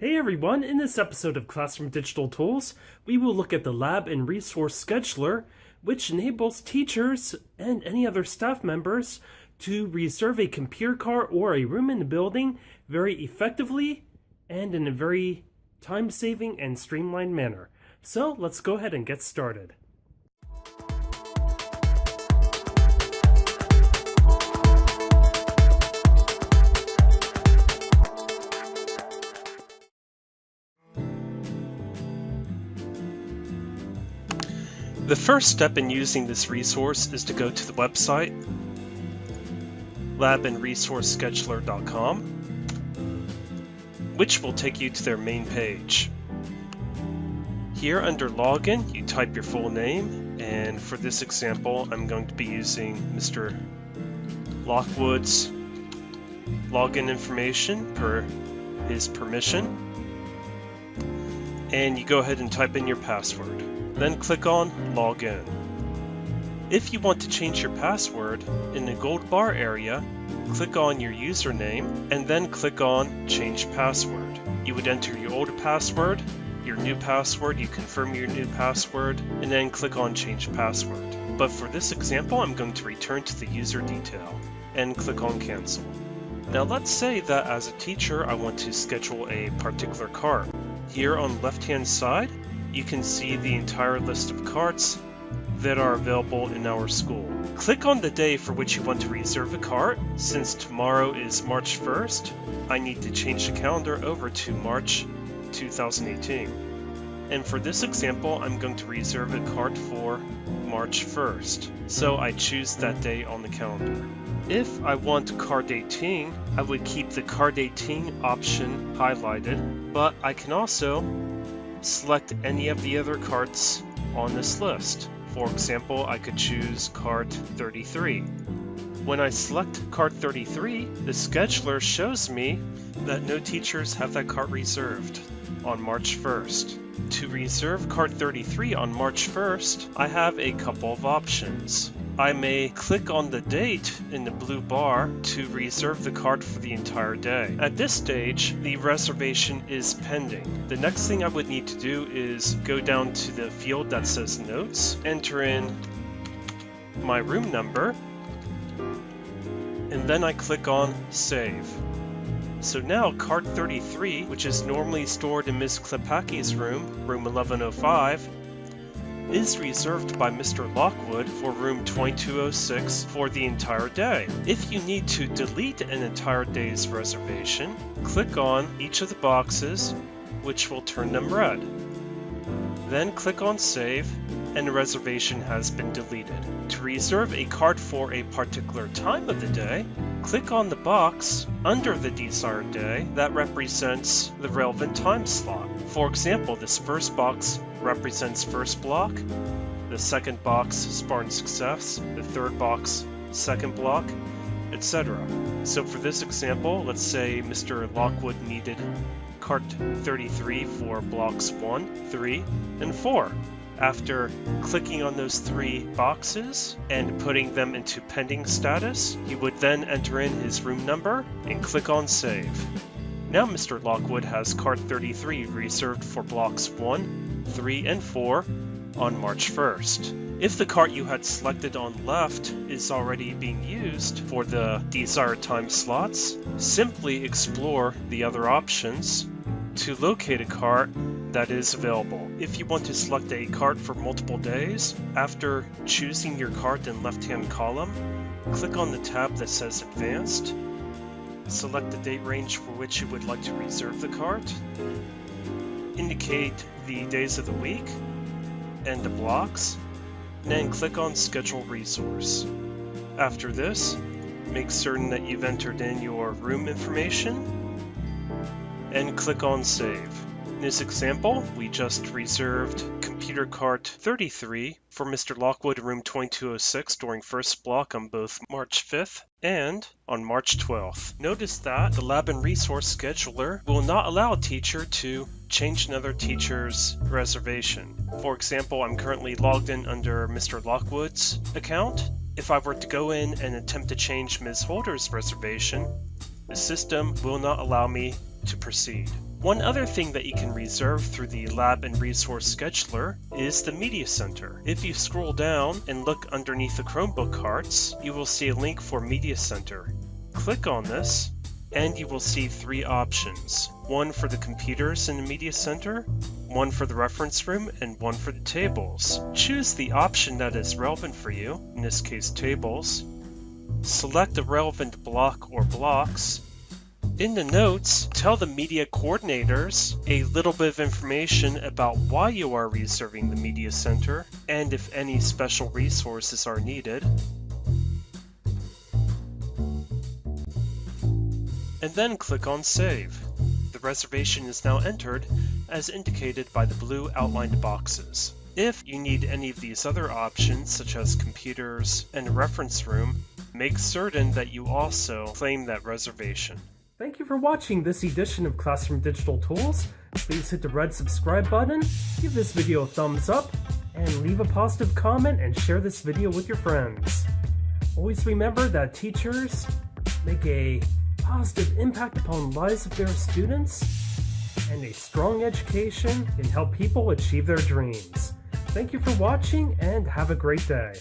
Hey everyone, in this episode of Classroom Digital Tools, we will look at the Lab and Resource Scheduler, which enables teachers and any other staff members to reserve a computer car or a room in the building very effectively and in a very time-saving and streamlined manner. So let's go ahead and get started. The first step in using this resource is to go to the website labandresourcescheduler.com, which will take you to their main page. Here under Login, you type your full name, and for this example, I'm going to be using Mr. Lockwood's login information per his permission, and you go ahead and type in your password. Then click on Login. If you want to change your password, in the gold bar area, click on your username and then click on Change Password. You would enter your old password, your new password, you confirm your new password, and then click on Change Password. But for this example, I'm going to return to the user detail and click on Cancel. Now let's say that as a teacher, I want to schedule a particular cart. Here on the left-hand side, you can see the entire list of carts that are available in our school. Click on the day for which you want to reserve a cart. Since tomorrow is March 1st, I need to change the calendar over to March 2018. And for this example, I'm going to reserve a cart for March 1st. So I choose that day on the calendar. If I want cart 18, I would keep the cart 18 option highlighted, but I can also select any of the other carts on this list. For example, I could choose cart 33. When I select cart 33, the scheduler shows me that no teachers have that cart reserved on March 1st. To reserve cart 33 on March 1st, I have a couple of options. I may click on the date in the blue bar to reserve the cart for the entire day. At this stage, the reservation is pending. The next thing I would need to do is go down to the field that says Notes, enter in my room number, and then I click on Save. So now cart 33, which is normally stored in Ms. Klepacki's room, room 1105, is reserved by Mr. Lockwood for room 2206 for the entire day. If you need to delete an entire day's reservation, click on each of the boxes, which will turn them red. Then click on Save, and the reservation has been deleted. To reserve a cart for a particular time of the day, click on the box under the desired day that represents the relevant time slot. For example, this first box represents first block, the second box Spartan Success, the third box second block, etc. So for this example, let's say Mr. Lockwood needed cart 33 for blocks 1, 3, and 4. After clicking on those three boxes and putting them into pending status, he would then enter in his room number and click on Save. Now Mr. Lockwood has cart 33 reserved for blocks 1, 3, and 4 on March 1st. If the cart you had selected on left is already being used for the desired time slots, simply explore the other options to locate a cart that is available. If you want to select a cart for multiple days, after choosing your cart in left-hand column, click on the tab that says Advanced, select the date range for which you would like to reserve the cart, indicate the days of the week and the blocks, and then click on Schedule Resource. After this, make certain that you've entered in your room information and click on Save. In this example, we just reserved computer cart 33 for Mr. Lockwood room 2206 during first block on both March 5th and on March 12th. Notice that the Lab and Resource Scheduler will not allow a teacher to change another teacher's reservation. For example, I'm currently logged in under Mr. Lockwood's account. If I were to go in and attempt to change Ms. Holder's reservation, the system will not allow me to proceed. One other thing that you can reserve through the Lab and Resource Scheduler is the Media Center. If you scroll down and look underneath the Chromebook carts, you will see a link for Media Center. Click on this, and you will see 3 options. One for the computers in the Media Center, one for the reference room, and one for the tables. Choose the option that is relevant for you, in this case tables. Select the relevant block or blocks. In the notes, tell the media coordinators a little bit of information about why you are reserving the Media Center and if any special resources are needed. And then click on Save. The reservation is now entered as indicated by the blue outlined boxes. If you need any of these other options, such as computers and a reference room, make certain that you also claim that reservation. Thank you for watching this edition of Classroom Digital Tools. Please hit the red subscribe button, give this video a thumbs up, and leave a positive comment and share this video with your friends. Always remember that teachers make a positive impact upon the lives of their students, and a strong education can help people achieve their dreams. Thank you for watching and have a great day.